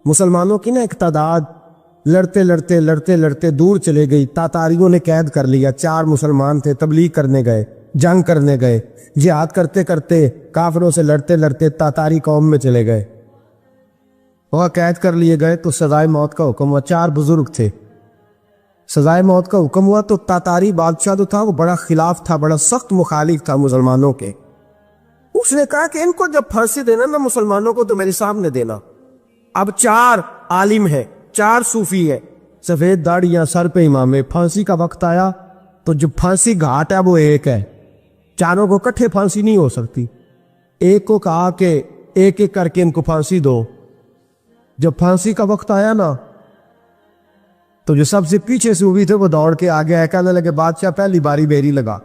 مسلمانوں کی نا ایک تعداد لڑتے لڑتے لڑتے لڑتے دور چلے گئی. تاتاریوں نے قید کر لیا. 4 مسلمان تھے, تبلیغ کرنے گئے, جنگ کرنے گئے, جہاد کرتے کرتے کافروں سے لڑتے لڑتے تاتاری قوم میں چلے گئے. وہ قید کر لیے گئے تو سزائے موت کا حکم ہوا. 4 بزرگ تھے, سزائے موت کا حکم ہوا. تو تاتاری بادشاہ جو تھا وہ بڑا خلاف تھا, بڑا سخت مخالف تھا مسلمانوں کے. اس نے کہا کہ ان کو جب پھانسی دینا نا مسلمانوں کو تو میرے سامنے دینا. اب 4 عالم ہے, 4 صوفی ہے, سفید داڑیاں, سر پہ امامے. پھانسی کا وقت آیا تو جو پھانسی گھاٹ ہے وہ ایک ہے, چاروں کو کٹھے پھانسی نہیں ہو سکتی. ایک کو کہا کہ ایک ایک کر کے ان کو پھانسی دو. جب پھانسی کا وقت آیا نا تو جو سب سے پیچھے صوفی تھے وہ دوڑ کے آگے آئے, کہنے لگے بادشاہ پہلی باری میری لگا.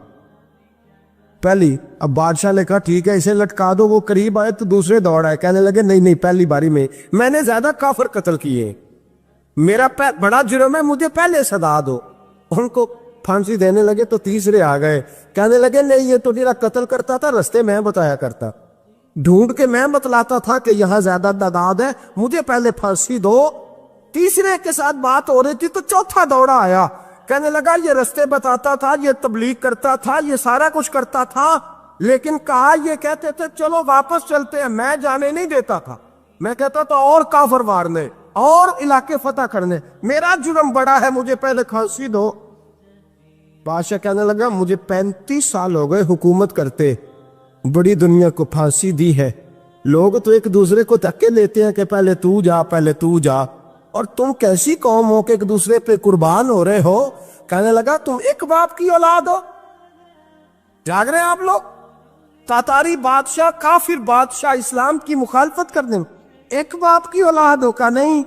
پہلی. اب بادشاہ نے کہا ٹھیک ہے اسے لٹکا دو. وہ قریب آئے تو دوسرے دوڑ آئے, کہنے لگے نہیں نہیں پہلی باری میں نے زیادہ کافر قتل کیے, میرا بڑا جرم ہے, مجھے پہلے سزا دو. ان کو پھانسی دینے لگے تو تیسرے آ گئے, کہنے لگے نہیں یہ تو میرا قتل کرتا تھا, رستے میں بتایا کرتا, ڈھونڈ کے میں بتلاتا تھا کہ یہاں زیادہ تعداد ہے, مجھے پہلے پھانسی دو. تیسرے کے ساتھ بات ہو رہی تھی تو چوتھا دوڑا آیا, کہنے لگا یہ رستے بتاتا تھا, یہ تبلیغ کرتا تھا, یہ سارا کچھ کرتا تھا, لیکن کہا یہ کہتے تھے چلو واپس چلتے ہیں, میں جانے نہیں دیتا تھا. میں کہتا تھا اور کافر مارنے اور علاقے فتح کرنے, میرا جرم بڑا ہے, مجھے پہلے پھانسی دو. بادشاہ کہنے لگا مجھے 35 سال ہو گئے حکومت کرتے, بڑی دنیا کو پھانسی دی ہے, لوگ تو ایک دوسرے کو دھکے لیتے ہیں کہ پہلے تو جا پہلے تو جا, اور تم کیسی قوم ہو کہ ایک دوسرے پہ قربان ہو رہے ہو. کہنے لگا تم ایک باپ کی اولاد ہو, جاگ رہے ہیں آپ لوگ. تاتاری بادشاہ, کافر بادشاہ, اسلام کی مخالفت کرنے میں ایک باپ کی اولاد ہو کا نہیں,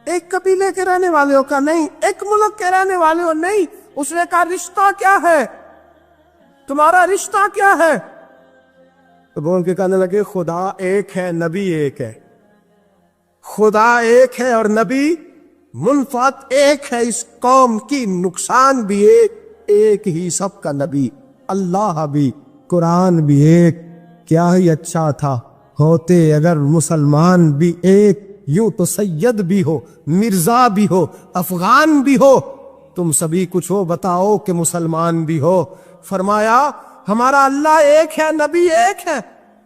ایک قبیلے کے رہنے والے ہو کا نہیں, ایک ملک کے رہنے والے ہو نہیں. اس نے کہا رشتہ کیا ہے, تمہارا رشتہ کیا ہے؟ تو بول کے کہنے لگے خدا ایک ہے, نبی ایک ہے. خدا ایک ہے اور نبی منفعت ایک ہے, اس قوم کی نقصان بھی ایک, ایک ہی سب کا نبی, اللہ بھی, قرآن بھی ایک. کیا ہی اچھا تھا ہوتے اگر مسلمان بھی ایک, یوں تو سید بھی ہو, مرزا بھی ہو, افغان بھی ہو, تم سبھی کچھ ہو, بتاؤ کہ مسلمان بھی ہو. فرمایا ہمارا اللہ ایک ہے, نبی ایک ہے.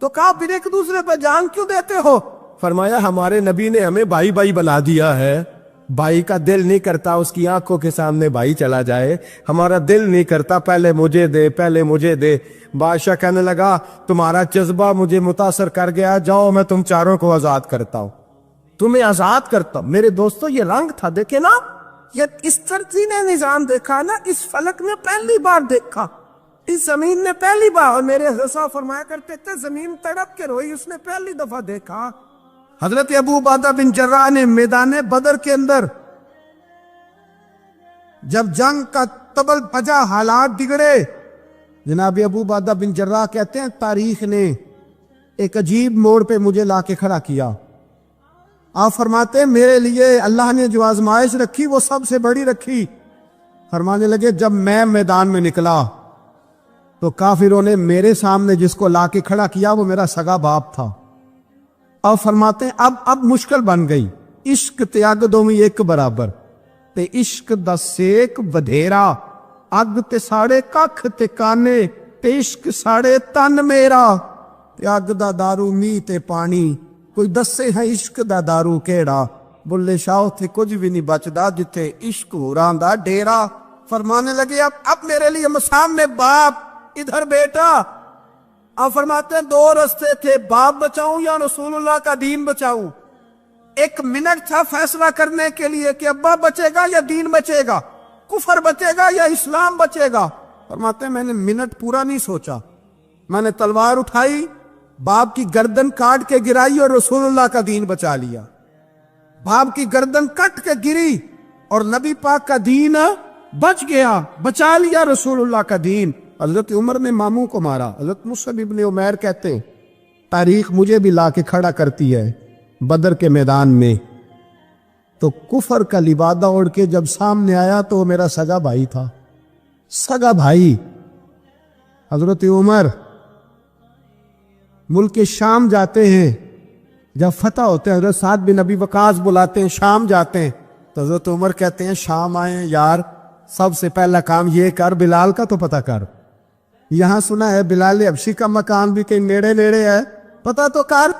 تو کہا پھر ایک دوسرے پہ جان کیوں دیتے ہو؟ فرمایا ہمارے نبی نے ہمیں بھائی بھائی بنا دیا ہے, بھائی کا دل نہیں کرتا اس کی آنکھوں کے سامنے بھائی چلا جائے, ہمارا دل نہیں کرتا پہلے مجھے دے پہلے مجھے دے. بادشاہ کہنے لگا تمہارا جذبہ مجھے متاثر کر گیا, جاؤ میں تم چاروں کو آزاد کرتا ہوں, تمہیں آزاد کرتا ہوں. میرے دوستو یہ رنگ تھا, دیکھیں نا, یہ اس ترتیب نظام دیکھا نا, اس فلک میں پہلی بار دیکھا, اس زمین نے پہلی بار. اور میرے حضرت صاحب فرمایا کرتے تھے زمین تڑپ کے روئی, اس نے پہلی دفعہ دیکھا. حضرت ابو عبیدہ بن جراح نے میدان بدر کے اندر جب جنگ کا تبل بجا, حالات بگڑے, جناب ابو عبیدہ بن جراح کہتے ہیں تاریخ نے ایک عجیب موڑ پہ مجھے لا کے کھڑا کیا. آپ فرماتے ہیں میرے لیے اللہ نے جو آزمائش رکھی وہ سب سے بڑی رکھی. فرمانے لگے جب میں میدان میں نکلا تو کافروں نے میرے سامنے جس کو لا کے کھڑا کیا وہ میرا سگا باپ تھا. اب فرماتے ہیں اب مشکل بن گئی, عشق تیاگ دومی ایک برابر, تے عشق دا سیک بدھیرا, اگ تے ساڑے ککھ تے کانے, تے عشق ساڑے تن میرا, تے اگ دا دارو می تے پانی, کوئی دسے ہے عشق دا دارو کیڑا, بلے شاہ تھے کچھ بھی نہیں بچدا جتھے عشق ہوران دا ڈیرا. فرمانے لگے اب میرے لیے سامنے باپ, ادھر بیٹا. اب فرماتے ہیں 2 رستے تھے, باپ بچاؤں یا رسول اللہ کا دین بچاؤں. 1 منٹ تھا فیصلہ کرنے کے لیے کہ ابا بچے گا یا دین بچے گا, کفر بچے گا یا اسلام بچے گا. فرماتے ہیں میں نے منٹ پورا نہیں سوچا, میں نے تلوار اٹھائی, باپ کی گردن کاٹ کے گرائی اور رسول اللہ کا دین بچا لیا. باپ کی گردن کٹ کے گری اور نبی پاک کا دین بچ گیا, بچا لیا رسول اللہ کا دین. حضرت عمر نے ماموں کو مارا. حضرت مصعب ابن عمیر کہتے ہیں تاریخ مجھے بھی لا کے کھڑا کرتی ہے بدر کے میدان میں, تو کفر کا لبادہ اوڑھ کے جب سامنے آیا تو وہ میرا سگا بھائی تھا, سگا بھائی. حضرت عمر ملک شام جاتے ہیں, جب فتح ہوتے ہیں حضرت سعد بن ابی وقاص بلاتے ہیں شام جاتے ہیں تو حضرت عمر کہتے ہیں شام آئے ہیں یار سب سے پہلا کام یہ کر بلال کا تو پتہ کر. یہاں سنا ہے بلال حبشی کا مکان بھی کہیں نیڑے نیڑے ہے, پتہ تو کر.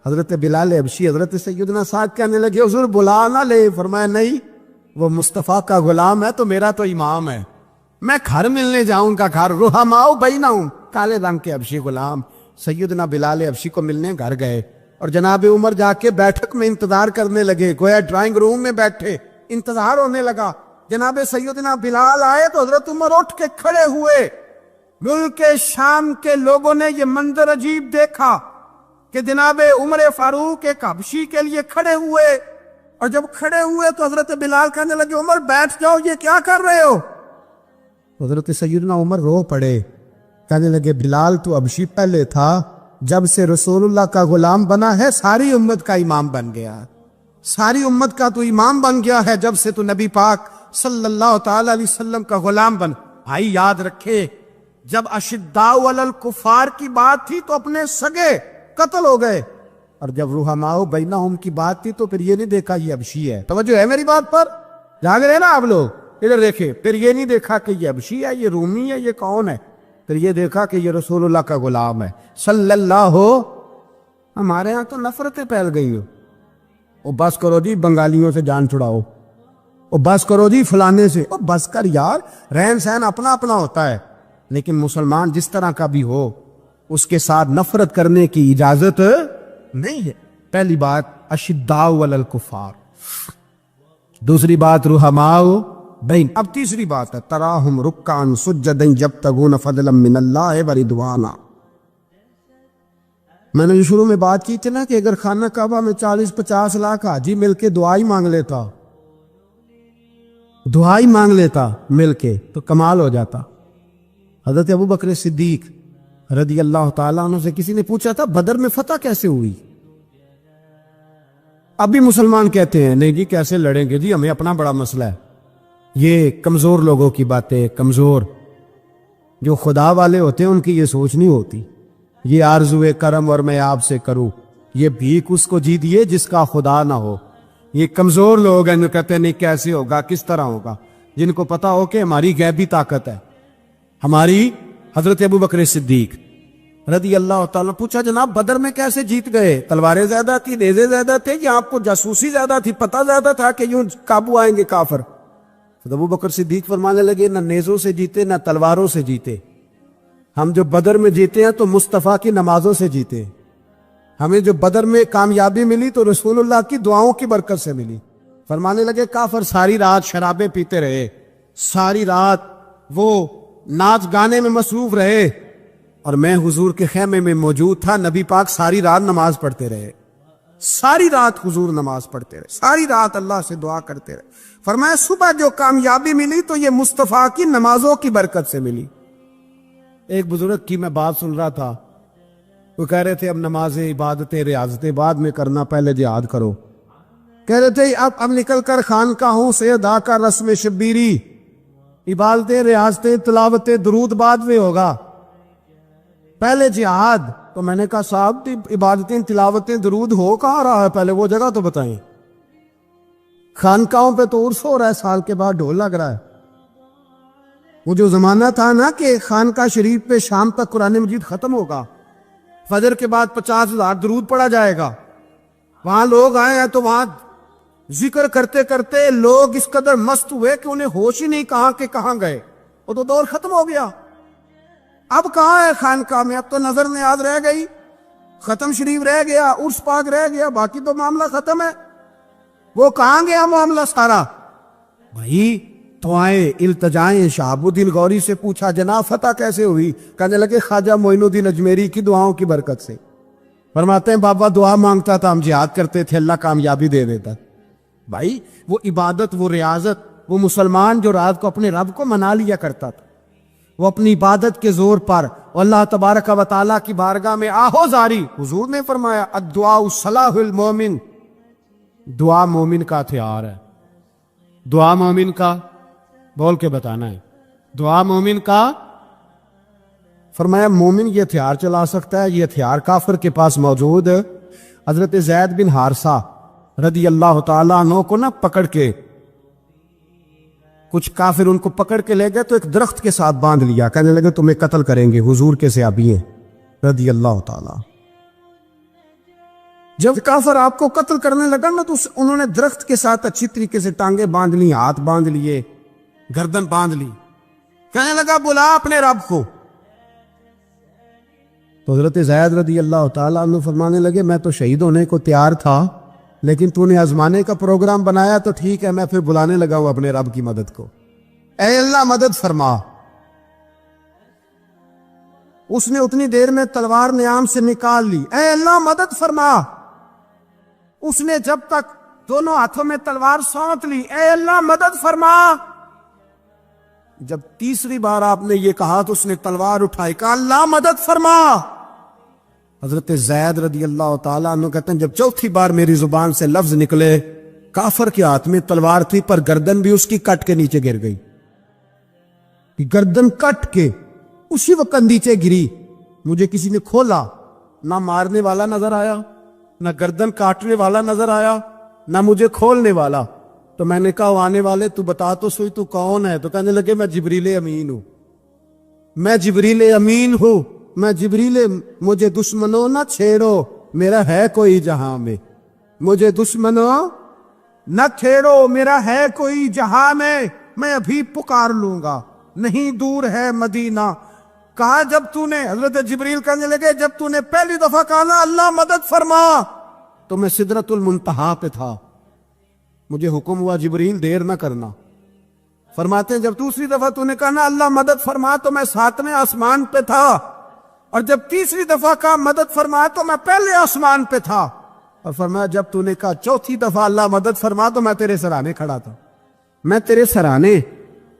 حضرت بلال حبشی حضرت سیدنا سعد کہنے لگے حضور بلا نہ لے. فرمایا نہیں, وہ مصطفیٰ کا غلام ہے تو میرا تو امام ہے, میں گھر ملنے جاؤں کا گھر رحماؤ بینہم. کالے رنگ کے حبشی غلام سیدنا بلال حبشی کو ملنے گھر گئے اور جناب عمر جا کے بیٹھک میں انتظار کرنے لگے, گویا ڈرائنگ روم میں بیٹھے انتظار ہونے لگا. جناب سیدنا بلال آئے تو حضرت عمر اٹھ کے کھڑے ہوئے. ملک شام کے لوگوں نے یہ منظر عجیب دیکھا کہ جناب عمر فاروق ایک حبشی کے لیے کھڑے ہوئے, اور جب کھڑے ہوئے تو حضرت بلال کہنے لگے عمر بیٹھ جاؤ, یہ کیا کر رہے ہو؟ حضرت سیدنا عمر رو پڑے, کہنے لگے بلال تو حبشی پہلے تھا, جب سے رسول اللہ کا غلام بنا ہے ساری امت کا امام بن گیا, ساری امت کا تو امام بن گیا ہے جب سے تو نبی پاک صلی اللہ تعالی علیہ وسلم کا غلام بن. بھائی یاد رکھے جب اشداء علی الکفار کی بات تھی تو اپنے سگے قتل ہو گئے, اور جب رحماء بینہم کی بات تھی تو پھر یہ نہیں دیکھا یہ حبشی ہے. توجہ ہے میری بات پر؟ جاگ رہے نا آپ لوگ, ادھر دیکھیں. پھر یہ نہیں دیکھا کہ یہ حبشی ہے, یہ رومی ہے, یہ کون ہے, پھر یہ دیکھا کہ یہ رسول اللہ کا غلام ہے صلی اللہ ہو. ہمارے ہاں تو نفرتیں پھیل گئی ہو, او بس کرو جی بنگالیوں سے جان چھڑاؤ, او بس کرو جی فلانے سے, او بس کر یار, رہن سہن اپنا اپنا ہوتا ہے, لیکن مسلمان جس طرح کا بھی ہو اس کے ساتھ نفرت کرنے کی اجازت نہیں ہے. پہلی بات اشداء علی الکفار, دوسری بات رحماء بین. اب تیسری بات ہے تراہم رکعا سجدا یبتغون فضلا من اللہ ورضوانا. میں نے جو شروع میں بات کی تھی نا کہ اگر خانہ کعبہ میں 40-50 لاکھ حاجی مل کے دعائی مانگ لیتا مل کے تو کمال ہو جاتا. حضرت ابو بکر صدیق رضی اللہ تعالیٰ عنہ سے کسی نے پوچھا تھا بدر میں فتح کیسے ہوئی؟ اب بھی مسلمان کہتے ہیں نہیں جی کیسے لڑیں گے جی, ہمیں اپنا بڑا مسئلہ ہے. یہ کمزور لوگوں کی باتیں, کمزور جو خدا والے ہوتے ہیں ان کی یہ سوچ نہیں ہوتی. یہ آرزوئے کرم اور میں آپ سے کروں, یہ بھیک اس کو جی دیے جس کا خدا نہ ہو. یہ کمزور لوگ ہیں جو کہتے ہیں نہیں کیسے ہوگا, کس طرح ہوگا, جن کو پتا ہو کہ ہماری غیبی طاقت ہے. ہماری حضرت ابو بکر صدیق رضی اللہ تعالیٰ پوچھا جناب بدر میں کیسے جیت گئے؟ تلواریں زیادہ تھی, نیزے زیادہ تھے, یا آپ کو جاسوسی زیادہ تھی, پتہ زیادہ تھا کہ یوں قابو آئیں گے کافر؟ ابو بکر صدیق فرمانے لگے نہ نیزوں سے جیتے نہ تلواروں سے جیتے, ہم جو بدر میں جیتے ہیں تو مصطفیٰ کی نمازوں سے جیتے. ہمیں جو بدر میں کامیابی ملی تو رسول اللہ کی دعاؤں کی برکت سے ملی. فرمانے لگے کافر ساری رات شرابیں پیتے رہے, ساری رات وہ ناچ گانے میں مصروف رہے, اور میں حضور کے خیمے میں موجود تھا, نبی پاک ساری رات نماز پڑھتے رہے, ساری رات حضور نماز پڑھتے رہے, ساری رات اللہ سے دعا کرتے رہے. فرمایا صبح جو کامیابی ملی تو یہ مصطفیٰ کی نمازوں کی برکت سے ملی. ایک بزرگ کی میں بات سن رہا تھا, وہ کہہ رہے تھے اب نمازیں عبادتیں ریاضتیں بعد میں کرنا, پہلے جہاد کرو. کہہ رہے تھے اب نکل کر خانقاہوں سے ادا کر رسم شبیری, عبادتیں ریاضتیں تلاوتیں درود بعد میں ہوگا, پہلے جہاد. تو میں نے کہا صاحب عبادتیں تلاوتیں درود ہو کہاں رہا ہے, پہلے وہ جگہ تو بتائیں. خانقاہوں پہ تو عرس ہو رہا ہے, سال کے بعد ڈھول لگ رہا ہے. وہ جو زمانہ تھا نا کہ خانقاہ شریف پہ شام تک قرآن مجید ختم ہوگا, فجر کے بعد 50,000 درود پڑھا جائے گا, وہاں لوگ آئے ہیں تو وہاں ذکر کرتے کرتے لوگ اس قدر مست ہوئے کہ انہیں ہوش ہی نہیں کہاں کہ کہاں گئے. وہ تو دور ختم ہو گیا. اب کہاں ہے خانقاہ میں؟ اب تو نظر نیاز رہ گئی, ختم شریف رہ گیا, عرس پاک رہ گیا, باقی تو معاملہ ختم ہے. وہ کہاں گیا معاملہ سارا؟ بھائی دعائیں التجائیں. شہاب الدین غوری سے پوچھا جناب فتح کیسے ہوئی؟ کہنے لگے خواجہ معین الدین اجمیری کی دعاؤں کی برکت سے. فرماتے ہیں بابا دعا مانگتا تھا, ہم جہاد کرتے تھے, اللہ کامیابی دے دیتا. بھائی وہ عبادت, وہ ریاضت, وہ مسلمان جو رات کو اپنے رب کو منا لیا کرتا تھا, وہ اپنی عبادت کے زور پر اللہ تبارک و تعالیٰ کی بارگاہ میں آہو زاری. حضور نے فرمایا الدعاء صلاح المومن, دعا مومن کا ہتھیار ہے. دعا مومن کا, بول کے بتانا ہے, دعا مومن کا. فرمایا مومن یہ ہتھیار چلا سکتا ہے, یہ ہتھیار کافر کے پاس موجود حضرت زید بن حارثہ رضی اللہ تعالیٰ عنہ کو نہ پکڑ کے کچھ کافر ان کو پکڑ کے لے گئے تو ایک درخت کے ساتھ باندھ لیا، کہنے لگے تمہیں قتل کریں گے، حضور کے صحابی ہیں رضی اللہ تعالیٰ۔ جب کافر آپ کو قتل کرنے لگا نا تو انہوں نے درخت کے ساتھ اچھی طریقے سے ٹانگیں باندھ لی، ہاتھ باندھ لیے، گردن باندھ لی، کہنے لگا بلا اپنے رب کو۔ تو حضرت زید رضی اللہ تعالیٰ عنہ فرمانے لگے میں تو شہید ہونے کو تیار تھا، لیکن تو نے آزمانے کا پروگرام بنایا تو ٹھیک ہے، میں پھر بلانے لگا ہوں اپنے رب کی مدد کو، اے اللہ مدد فرما۔ اس نے اتنی دیر میں تلوار نیام سے نکال لی، اے اللہ مدد فرما۔ اس نے جب تک دونوں ہاتھوں میں تلوار سونت لی، اے اللہ مدد فرما۔ جب تیسری بار آپ نے یہ کہا تو اس نے تلوار اٹھائی، کہا اللہ مدد فرما۔ حضرت زید رضی اللہ تعالیٰ عنہ کہتے ہیں جب چوتھی بار میری زبان سے لفظ نکلے، کافر کے ہاتھ میں تلوار تھی پر گردن بھی اس کی کٹ کے نیچے گر گئی، گردن کٹ کے اسی وقت نیچے گری۔ مجھے کسی نے کھولا، نہ مارنے والا نظر آیا، نہ گردن کاٹنے والا نظر آیا، نہ مجھے کھولنے والا۔ تو میں نے کہا آنے والے تو بتا تو سوئی تو کون ہے؟ تو کہنے لگے میں جبریل امین ہوں، میں جبریل امین ہوں، میں جبریل، مجھے دشمنوں نہ چھیڑو، میرا ہے کوئی جہاں میں، مجھے دشمنوں نہ چھیڑو، میرا ہے کوئی جہاں میں ابھی پکار لوں گا، نہیں دور ہے مدینہ۔ کہا جب تو نے، حضرت جبریل کہنے لگے جب تو نے پہلی دفعہ کہا نا اللہ مدد فرما تو میں سدرۃ المنتہا پہ تھا، مجھے حکم ہوا جبریل دیر نہ کرنا۔ فرماتے ہیں جب دوسری دفعہ تو نے کہا نا اللہ مدد فرما تو میں 7ویں آسمان پہ تھا، اور جب تیسری دفعہ کہا مدد فرما تو میں پہلے آسمان پہ تھا، اور فرمایا جب تو نے کہا چوتھی دفعہ اللہ مدد فرما تو میں تیرے سرانے کھڑا تھا، میں تیرے سرانے۔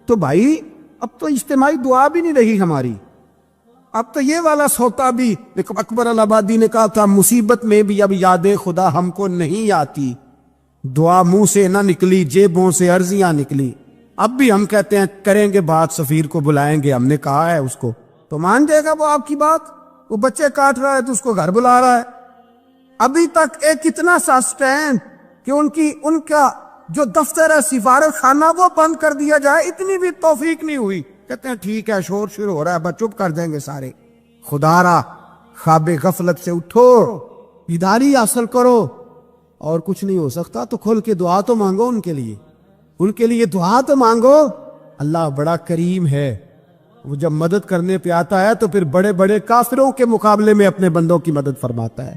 تو بھائی اب تو اجتماعی دعا بھی نہیں رہی ہماری، اب تو یہ والا سوتا بھی، اکبر الآبادی نے کہا تھا مصیبت میں بھی اب یاد خدا ہم کو نہیں آتی، دعا منہ سے نہ نکلی جیبوں سے عرضیاں نکلی۔ اب بھی ہم کہتے ہیں کریں گے بات، سفیر کو بلائیں گے، ہم نے کہا ہے اس کو، تو مان جائے گا وہ آپ کی بات؟ وہ بچے کاٹ رہا ہے تو اس کو گھر بلا رہا ہے۔ ابھی تک ایک اتنا سا سٹینڈ کہ ان کا جو دفتر ہے سفارت خانہ وہ بند کر دیا جائے، اتنی بھی توفیق نہیں ہوئی۔ کہتے ہیں ٹھیک ہے شور شروع ہو رہا ہے بس چپ کر دیں گے سارے۔ خدا را خواب غفلت سے اٹھو، بیداری حاصل کرو، اور کچھ نہیں ہو سکتا تو کھل کے دعا تو مانگو ان کے لیے دعا تو مانگو۔ اللہ بڑا کریم ہے، وہ جب مدد کرنے پہ آتا ہے تو پھر بڑے بڑے کافروں کے مقابلے میں اپنے بندوں کی مدد فرماتا ہے۔